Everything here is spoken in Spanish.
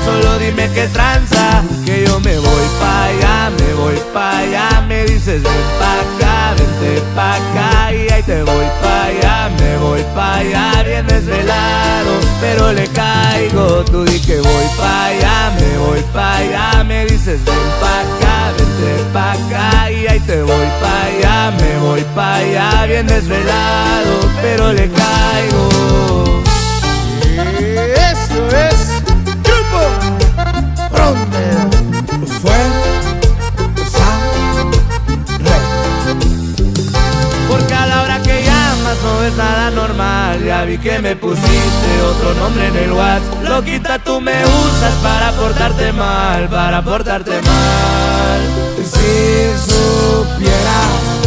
solo dime qué tranza, que yo me voy pa' allá, me voy pa' allá. Me dices ven pa' acá, vente pa' acá, y ahí te voy pa' allá, me voy pa' allá. Bien desvelado, pero le caigo, tú di que voy pa' allá, me voy pa' allá. Me dices ven pa' acá, vente pa' acá, y ahí te voy pa' allá, me voy pa' allá. Bien desvelado, pero le caigo. Eso es Grupo Frontera. Fue Porque a la hora que llamas no es nada normal. Ya vi que me pusiste otro nombre en el WhatsApp. Loquita, tú me usas para portarte mal, para portarte mal. si supiera